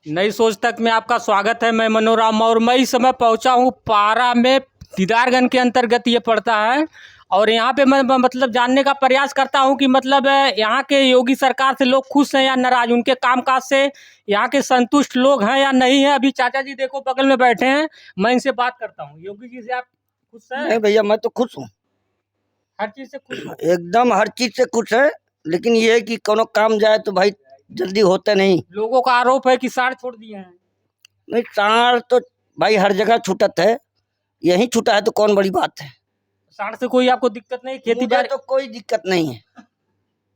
नई सोच तक में आपका स्वागत है। मैं मनोराम और मैं इस समय पहुंचा हूं पारा में। दीदारगंज के अंतर्गत ये पड़ता है और यहाँ पे मैं मतलब जानने का प्रयास करता हूं कि मतलब यहाँ के योगी सरकार से लोग खुश हैं या नाराज, उनके कामकाज से यहाँ के संतुष्ट लोग हैं या नहीं है। अभी चाचा जी देखो बगल में बैठे हैं, मैं इनसे बात करता हूँ। योगी जी से आप खुश हैं? नहीं भैया, मैं तो खुश हूँ, हर चीज से खुश हो? एकदम हर चीज से खुश है। लेकिन ये है कि कोनो काम जाए तो भाई जल्दी होते नहीं। लोगों का आरोप है कि साड़ छोड़ दिए हैं। नहीं, साढ़ तो भाई हर जगह छूटत है, यही छूटा है तो कौन बड़ी बात है। साड़ से कोई आपको दिक्कत नहीं? खेती मुझे बाड़ी तो कोई दिक्कत नहीं है।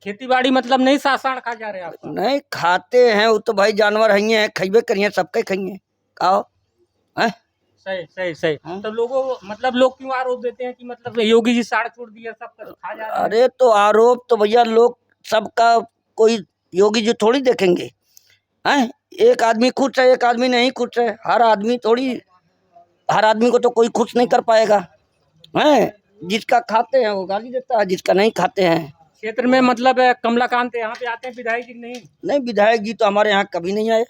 खेती बाड़ी मतलब नहीं साड़ खा जा रहे हैं आप? नहीं खाते हैं, वो तो भाई जानवर ही हैं, खइबे करिए, सबके खाइए। खाओ हैं? सही सही सही। हाँ? तो लोगों मतलब लोग क्यों आरोप देते हैं कि मतलब योगी जी साड़ छोड़ दिया, सब खा जा रहे हैं? अरे तो आरोप तो भैया लोग सबका, कोई योगी जी थोड़ी देखेंगे हैं। एक आदमी खुश है, एक आदमी नहीं खुश है। हर आदमी को तो कोई खुश नहीं कर पाएगा हैं। जिसका खाते हैं वो गाली देता है, जिसका नहीं खाते हैं। क्षेत्र में मतलब कमलाकांत यहाँ पे आते हैं विधायक जी नहीं? नहीं, विधायक जी तो हमारे यहाँ कभी नहीं आए।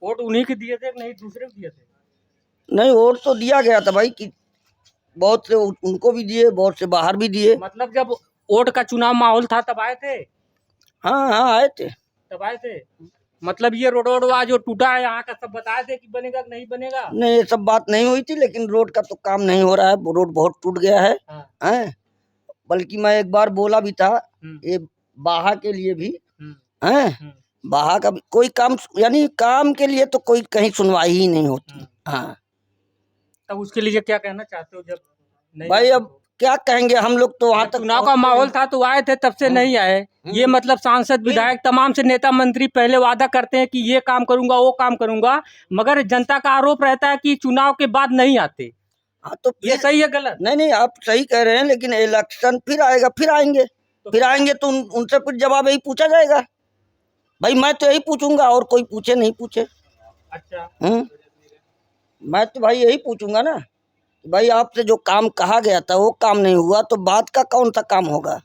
वोट उन्हीं के दिए थे कि नहीं दूसरे को दिए थे? नहीं, वोट तो दिया गया था भाई कि बहुत से उनको भी दिए, बहुत से बाहर भी दिए। मतलब जब वोट का चुनाव माहौल था तब आए थे? हाँ हाँ, आए थे। तब आए थे। मतलब ये रोडवा जो टूटा है यहाँ का, सब बताए थे कि बनेगा कि नहीं बनेगा? नहीं, ये सब बात नहीं हुई थी, लेकिन रोड का तो काम नहीं हो रहा है। रोड बहुत टूट गया है हाँ। हैं। बल्कि मैं एक बार बोला भी था, ये बाहा के लिए भी हैं। बाहा का भी कोई काम, यानी काम के लिए तो कोई कहीं सुनवाई ही नहीं होती। हाँ, तब उसके लिए क्या कहना चाहते हो? जब नहीं भाई अब क्या कहेंगे हम लोग, तो वहां जब तक चुनाव का माहौल था तो आए थे, तब से नहीं आए। ये मतलब सांसद विधायक तमाम से नेता मंत्री पहले वादा करते हैं कि ये काम करूंगा वो काम करूंगा, मगर जनता का आरोप रहता है कि चुनाव के बाद नहीं आते। हाँ, तो ये सही है गलत? नहीं नहीं, आप सही कह रहे हैं, लेकिन इलेक्शन फिर आएगा, फिर आएंगे। तो उनसे फिर जवाब यही पूछा जाएगा। भाई मैं तो यही पूछूंगा, और कोई पूछे नहीं पूछे। अच्छा। मैं तो भाई यही पूछूंगा ना, भाई आपसे जो काम कहा गया था वो काम नहीं हुआ, तो बात का कौन सा काम होगा।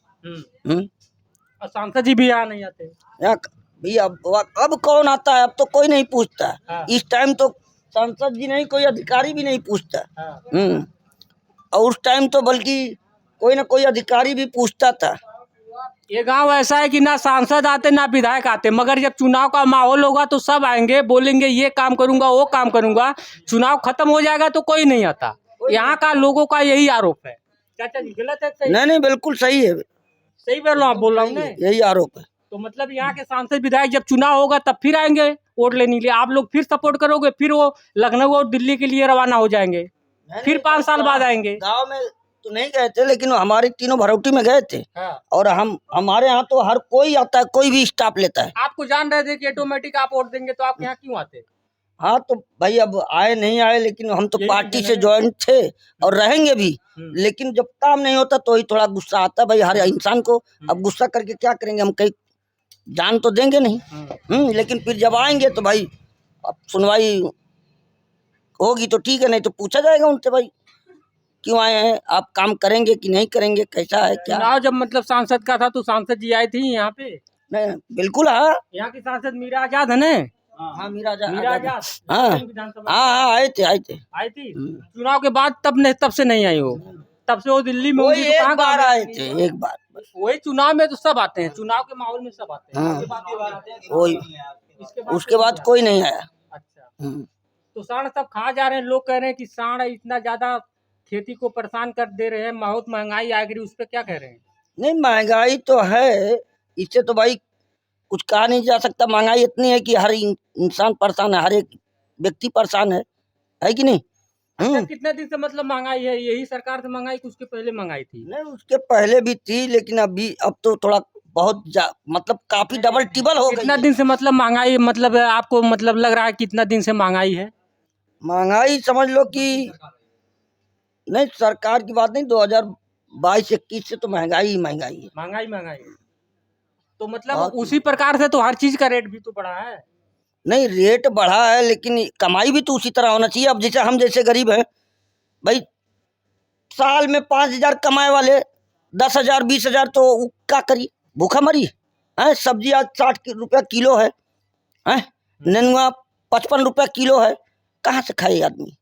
और सांसद जी भी यहाँ नहीं आते? यहाँ भैया अब कौन आता है, अब तो कोई नहीं पूछता। हाँ। इस टाइम तो सांसद जी नहीं, कोई अधिकारी भी नहीं पूछता। हाँ। और उस टाइम तो बल्कि कोई ना कोई अधिकारी भी पूछता था। ये गांव ऐसा है कि ना सांसद आते ना विधायक आते, मगर जब चुनाव का माहौल होगा तो सब आएंगे, बोलेंगे ये काम करूंगा वो काम करूंगा। चुनाव खत्म हो जाएगा तो कोई नहीं आता। यहाँ का लोगों का यही आरोप है। चाचा जी गलत है? सही? नहीं नहीं, बिल्कुल सही है। सही बोल रहा हूँ ना? यही आरोप है। तो मतलब यहाँ के सांसद विधायक जब चुनाव होगा तब फिर आएंगे वोट लेने के लिए, आप लोग फिर सपोर्ट करोगे, फिर वो लखनऊ और दिल्ली के लिए रवाना हो जाएंगे, फिर 5 साल बाद आएंगे। गांव में तो नहीं गए थे, लेकिन हमारे तीनों भरौटी में गए थे। हाँ। और हमारे यहाँ तो हर कोई आता है, कोई भी स्टाफ लेता है। आपको जान रहे थे कि ऑटोमेटिक आप वोट देंगे, तो आप यहाँ क्यों आते? हाँ तो भाई अब आए नहीं आए, लेकिन हम तो यही पार्टी रीजन से है। ज्वाइन थे और रहेंगे भी। लेकिन जब काम नहीं होता तो ही थोड़ा गुस्सा आता है भाई हर इंसान को। अब गुस्सा करके क्या करेंगे, हम कहीं जान तो देंगे नहीं। लेकिन फिर जब आएंगे तो भाई अब सुनवाई होगी तो ठीक है, नहीं तो पूछा जाएगा उनसे, भाई क्यों आए हैं, आप काम करेंगे कि नहीं करेंगे, कैसा है क्या। चुनाव जब मतलब सांसद का था तो सांसद जी आए थी यहाँ पे? नहीं बिल्कुल। हाँ यहाँ की सांसद मीरा आजाद है ना? हाँ, मीरा आजाद। हाँ हाँ हाँ, आए थे आई थी चुनाव के बाद, तब से नहीं आई हो? तब से वो दिल्ली में होंगी, तो एक कहाँ बार आए थे, एक बार। वही चुनाव में तो सब आते हैं, चुनाव के माहौल में सब आते हैं। वही, उसके बाद कोई नहीं आया। अच्छा। तो सांड सब खा जा रहे हैं, लोग कह रहे हैं कि सांड इतना ज्यादा खेती को परेशान कर दे रहे हैं, बहुत महंगाई आ गई, उस पर क्या कह रहे हैं? नहीं, महंगाई तो है, इससे तो भाई कुछ कहा नहीं जा सकता। महंगाई इतनी है कि हर इंसान परेशान है, हर एक व्यक्ति परेशान है कि नहीं। अच्छा, कितने दिन से मतलब महंगाई है? यही सरकार से महंगाई कि उसके पहले महंगाई थी? नहीं, उसके पहले भी थी, लेकिन अब तो थोड़ा बहुत मतलब काफी डबल टिबल हो गई। कितना दिन से मतलब महंगाई, मतलब आपको मतलब लग रहा है कितना दिन से महंगाई है? महंगाई समझ लो कि नहीं, सरकार की बात नहीं, 2022-21 से तो महंगाई ही महंगाई है। महंगाई तो मतलब उसी प्रकार से तो हर चीज का रेट भी तो बढ़ा है। नहीं, रेट बढ़ा है, लेकिन कमाई भी तो उसी तरह होना चाहिए। अब जैसे हम जैसे गरीब हैं भाई, साल में 5,000 कमाए वाले 10,000 20,000 तो क्या करी, भूखा मरी है। सब्जी आज 60 रुपया किलो है। नेनुआ 55 रुपया किलो है, कहाँ से खाए आदमी।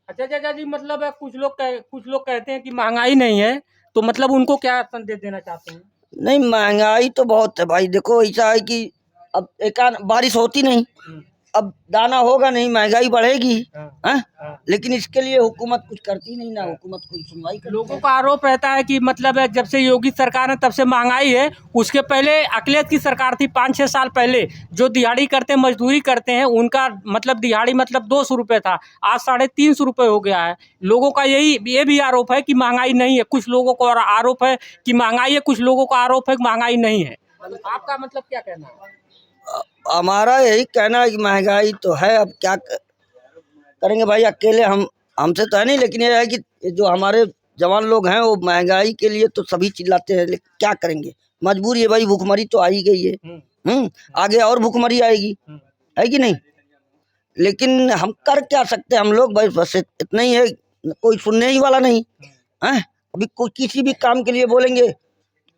अच्छा चाचा जी, मतलब कुछ लोग कहते हैं कि महंगाई नहीं है, तो मतलब उनको क्या संदेश देना चाहते हैं? नहीं, महंगाई तो बहुत है भाई। देखो ऐसा है कि अब एकान बारिश होती नहीं, अब दाना होगा नहीं, महंगाई बढ़ेगी। हाँ? लेकिन इसके लिए हुकूमत कुछ करती नहीं ना, हुकूमत कोई सुनवाई करती लोगों का आरोप रहता है कि मतलब जब से योगी सरकार है तब से महंगाई है। उसके पहले अखिलेश की सरकार थी 5-6 साल पहले, जो दिहाड़ी करते मजदूरी करते हैं उनका मतलब दिहाड़ी मतलब 200 रुपये था, आज 350 रुपये हो गया है। लोगों का ये भी आरोप है कि महंगाई नहीं है। कुछ लोगों को आरोप है कि महंगाई है, कुछ लोगों का आरोप है कि महंगाई नहीं है। आपका मतलब क्या कहना है? हमारा यही कहना है कि महंगाई तो है, अब क्या करेंगे भाई, अकेले हमसे तो है नहीं, लेकिन ये है कि जो हमारे जवान लोग हैं वो महंगाई के लिए तो सभी चिल्लाते हैं, लेकिन क्या करेंगे, मजबूरी है भाई, भूखमरी तो आ ही गई है। आगे और भूखमरी आएगी, है कि नहीं। लेकिन हम कर क्या सकते हैं हम लोग, बस इतना ही है, कोई सुनने ही वाला नहीं है। अभी कोई किसी भी काम के लिए बोलेंगे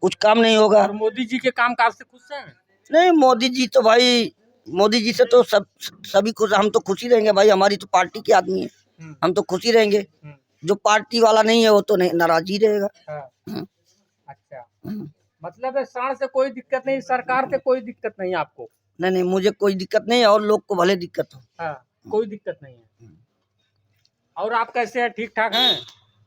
कुछ काम नहीं होगा। और मोदी जी के कामकाज से खुश हैं? नहीं, मोदी जी तो भाई, मोदी जी से तो सभी खुश, हम तो खुशी रहेंगे भाई, हमारी तो पार्टी के आदमी है, हम तो खुशी रहेंगे। जो पार्टी वाला नहीं है वो तो नहीं, नाराज ही रहेगा। अच्छा, मतलब साढ़ से कोई दिक्कत नहीं, सरकार से कोई दिक्कत नहीं आपको? नहीं, मुझे कोई दिक्कत नहीं है, और लोग को भले दिक्कत हो। कोई दिक्कत नहीं है। और आप कैसे हैं, ठीक ठाक हैं?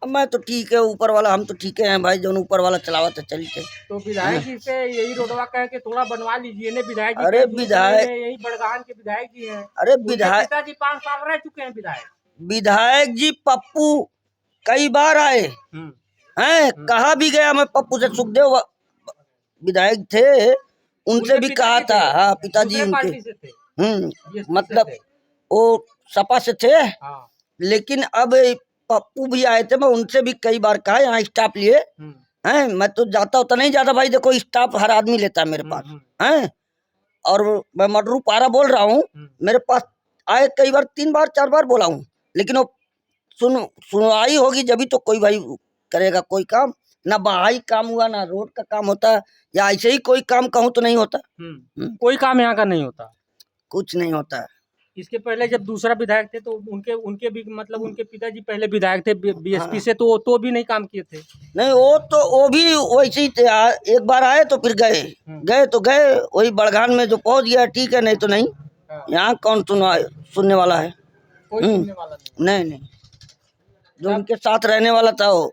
अब मैं तो ठीक है, ऊपर वाला, हम तो ठीक है भाई, जो ऊपर वाला चलावा तो चलते। तो विधायक जी से यही रोडवा कह के थोड़ा बनवा लीजिए ने विधायक जी। अरे विधायक, यही बड़गान के विधायक जी हैं। अरे विधायक, पिताजी 5 साल रह चुके हैं विधायक। विधायक जी पप्पू कई बार आए हैं, कहा भी गया मैं पप्पू से, सुखदेव विधायक थे, उनसे भी कहा था। हाँ, पिताजी उनके मतलब वो सपा से थे। लेकिन अब पप्पू भी आए थे, मैं उनसे भी कई बार कहा, यहाँ स्टाफ लिए हैं, मैं तो जाता होता नहीं ज्यादा भाई, देखो स्टाफ हर आदमी लेता है मेरे पास हैं। और मैं मडरू पारा बोल रहा हूँ, मेरे पास आए कई बार, 3 बार 4 बार बोला हूँ, लेकिन वो सुनवाई होगी जब भी तो कोई भाई करेगा कोई काम। ना बहाई काम हुआ, ना रोड का काम होता, या ऐसे ही कोई काम कहूँ तो नहीं होता। कोई काम यहाँ का नहीं होता, कुछ नहीं होता है। इसके पहले जब दूसरा विधायक थे तो उनके भी मतलब उनके पिताजी पहले विधायक थे बीएसपी से, तो भी नहीं काम किए थे। नहीं, वो भी वैसे ही थे, एक बार आए तो फिर गए तो गए, वही बड़गान में जो पहुंच गया ठीक है, नहीं तो नहीं। यहाँ कौन सुनने वाला है? कोई सुनने वाला नहीं। जो उनके साथ रहने वाला था वो,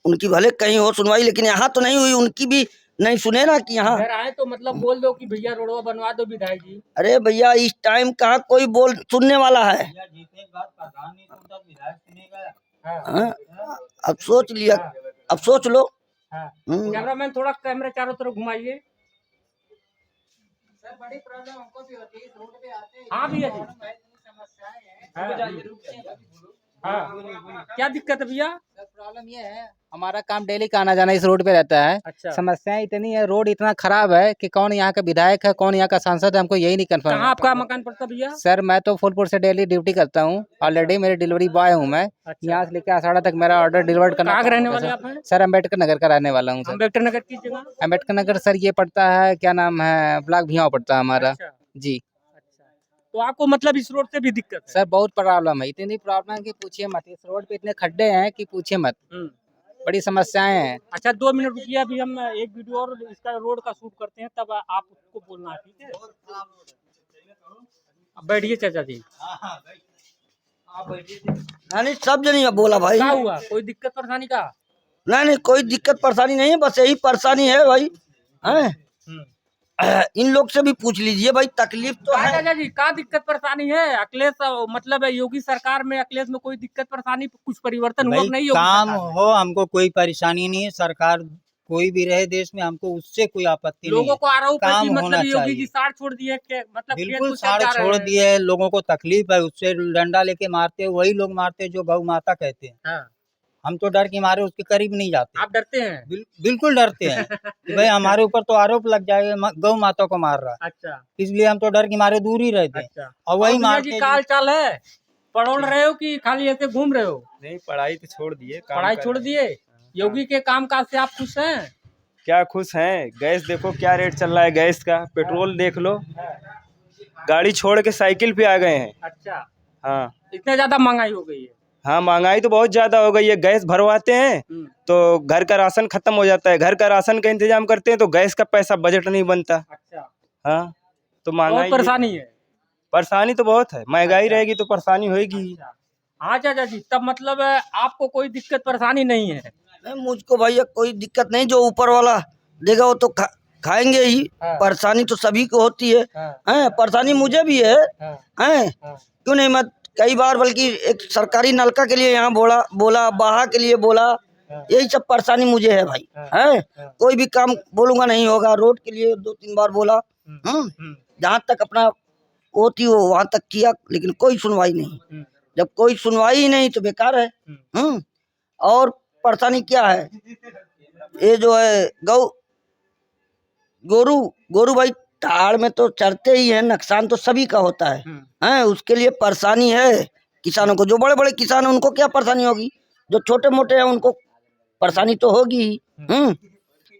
उनकी भले कहीं हो सुनवाई, लेकिन यहाँ तो नहीं हुई, उनकी भी नहीं सुने ना कि यहाँ आए तो मतलब बोल दो कि भैया रोडवा बनवा दो विधायक जी। अरे भैया, इस टाइम कहाँ कोई बोल सुनने वाला है। अब सोच लिया, अब सोच लो। कैमरामैन थोड़ा कैमरा चारों तरफ घुमाइए। सर, बड़ी प्रॉब्लम हमको भी होती है, इस रोड पे आते हैं। हाँ भैया जी, हाँ, क्या दिक्कत है भैया? प्रॉब्लम ये है, हमारा काम डेली का आना जाना इस रोड पे रहता है। अच्छा। समस्याएं इतनी है, रोड इतना खराब है कि कौन यहाँ का विधायक है, कौन यहाँ का सांसद है, हमको यही नहीं कंफर्म। कहाँ आपका मकान पड़ता भैया? सर, मैं तो फूलपुर से डेली ड्यूटी करता हूँ, ऑलरेडी मेरे डिलीवरी बॉय हूँ मैं। अच्छा। यहाँ से लेकर आसाड़ा तक मेरा ऑर्डर डिलीवर करना। कहाँ रहने वाले आप हैं? सर, अम्बेडकर नगर का रहने वाला हूँ। अम्बेडकर नगर की जगह? अम्बेडकर नगर सर, ये पड़ता है, क्या नाम है, ब्लॉक भियाव पड़ता है हमारा। जी। तो आपको मतलब इस रोड से भी दिक्कत है? सर, बहुत प्रॉब्लम है, इतनी प्रॉब्लम है कि पूछिए मत। इस रोड पे इतने खड्डे हैं कि पूछिए मत, बड़ी समस्याएं हैं। अच्छा, 2 मिनट रुकिए, अभी हम एक वीडियो और इसका रोड का शूट करते हैं, तब आप उसको बोलना है, ठीक है? अब बैठिए चाचा जी। नहीं, सब जनी बोला भाई। क्या हुआ, कोई दिक्कत परेशानी का? नहीं, कोई दिक्कत परेशानी नहीं है, बस यही परेशानी है भाई। हैं, इन लोग से भी पूछ लीजिए भाई, तकलीफ तो है। चाचा जी, क्या दिक्कत परेशानी है? अखिलेश मतलब योगी सरकार में, अखिलेश में कोई दिक्कत परेशानी, कुछ परिवर्तन हुआ नहीं? काम हो, हमको कोई परेशानी नहीं है, सरकार कोई भी रहे देश में, हमको उससे कोई आपत्ति नहीं है। लोगों को आरोप है कि मतलब योगी चाहिए। जी साड़ छोड़ दिए, मतलब बिल्कुल साड़ छोड़ दिए, लोगों को तकलीफ है, उससे डंडा लेके मारते हैं, वही लोग मारते हैं जो गौ माता कहते हैं। हम तो डर के मारे उसके करीब नहीं जाते। आप डरते हैं? बिल्कुल डरते हैं कि भाई हमारे ऊपर तो आरोप लग जाएगा, गौ माता को मार रहा है। अच्छा। इसलिए हम तो डर के मारे दूर ही रहते हैं। अच्छा। और वही मारते। काल चाल है, पढ़ोल रहे हो कि खाली ऐसे घूम रहे हो? नहीं, पढ़ाई तो छोड़ दिए, पढ़ाई छोड़ दिए। योगी के कामकाज से आप खुश हैं? क्या खुश हैं? गैस देखो क्या रेट चल रहा है, गैस का, पेट्रोल देख लो, गाड़ी छोड़ के साइकिल पे आ गए हैं। अच्छा, हाँ इतने ज्यादा महंगाई हो गई है। हाँ, महंगाई तो बहुत ज्यादा हो गई है। गैस भरवाते हैं तो घर का राशन खत्म हो जाता है, घर का राशन का इंतजाम करते हैं तो गैस का पैसा बजट नहीं बनता। अच्छा, हाँ, तो बहुत महंगाई परेशानी है। परेशानी तो बहुत है, महंगाई रहेगी तो परेशानी होगी ही। अच्छा। हाँ चाचा जी, तब मतलब आपको कोई दिक्कत परेशानी नहीं है। नहीं, मुझको भैया कोई दिक्कत नहीं, जो ऊपर वाला देगा वो तो खाएंगे ही। हाँ। परेशानी तो सभी को होती है। हाँ। हैं, परेशानी मुझे भी है। हाँ। हैं, हाँ। क्यों नहीं, मैं कई बार बल्कि एक सरकारी नलका के लिए यहाँ बोला बहा के लिए बोला। हाँ। यही सब परेशानी मुझे है भाई। हाँ। हैं, हाँ। कोई भी काम बोलूंगा नहीं होगा। रोड के लिए 2-3 बार बोला, जहाँ तक अपना होती हो वहां तक किया, लेकिन कोई सुनवाई नहीं। जब कोई सुनवाई ही नहीं तो बेकार है। और परेशानी क्या है, ये जो है गोरू भाई ताड़ में तो चढ़ते ही हैं, नुकसान तो सभी का होता है। हैं, उसके लिए परेशानी है किसानों को। जो बड़े बड़े किसान हैं उनको क्या परेशानी होगी, जो छोटे मोटे हैं उनको परेशानी तो होगी ही।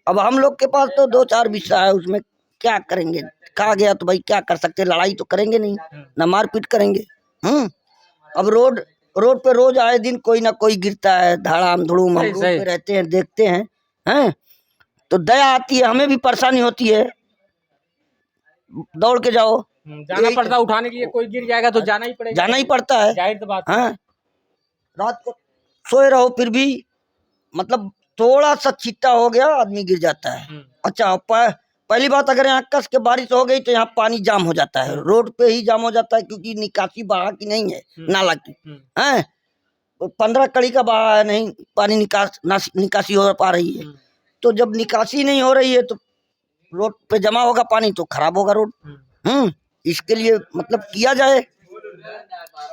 अब हम लोग के पास तो 2-4 बिस्सा है, उसमें क्या करेंगे, खा गया तो भाई क्या कर सकते, लड़ाई तो करेंगे नहीं, ना मारपीट करेंगे। अब रोड पे रोज आए दिन कोई ना कोई गिरता है, धड़ाम धुड़ूम, हम रोड पे रहते हैं, देखते हैं, तो दया आती है, हमें भी परेशानी होती है। दौड़ के जाओ, जाना पड़ता है उठाने के लिए, कोई गिर जाएगा तो जाना ही पड़ेगा, जाना ही पड़ता है, जाहिर सी बात है। हाँ, रात को सोए रहो फिर भी मतलब थोड़ा सा छिट्टा हो गया आदमी गिर जाता है। अच्छा, पहली बात, अगर यहाँ कस के बारिश हो गई तो यहाँ पानी जाम हो जाता है, रोड पे ही जाम हो जाता है, क्योंकि निकासी बहा की नहीं है नाला की। हैं, 15 कड़ी का बहा है, नहीं पानी निकासी हो पा रही है। तो जब निकासी नहीं हो रही है तो रोड पे जमा होगा पानी तो खराब होगा रोड। इसके लिए मतलब किया जाए।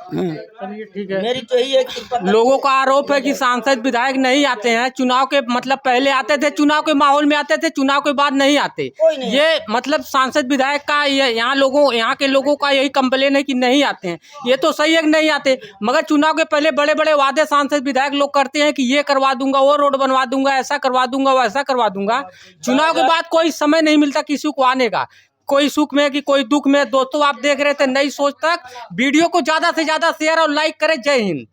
चलिए ठीक है। मेरी तो यही है कि लोगों का आरोप है कि सांसद विधायक नहीं आते हैं चुनाव के, मतलब पहले आते थे, चुनाव के माहौल में आते थे, चुनाव के बाद नहीं आते। ये मतलब सांसद विधायक का यहाँ के लोगों का यही कंप्लेन है कि नहीं आते हैं। ये तो सही है कि नहीं आते, मगर चुनाव के पहले बड़े बड़े वादे सांसद विधायक लोग करते हैं कि ये करवा दूंगा, वो रोड बनवा दूंगा, ऐसा करवा दूंगा, वैसा करवा दूंगा। चुनाव के बाद कोई समय नहीं मिलता किसी को आने का, कोई सुख में कि कोई दुख में। दोस्तों, आप देख रहे थे नई सोच तक। वीडियो को ज्यादा से ज्यादा शेयर और लाइक करें। जय हिंद।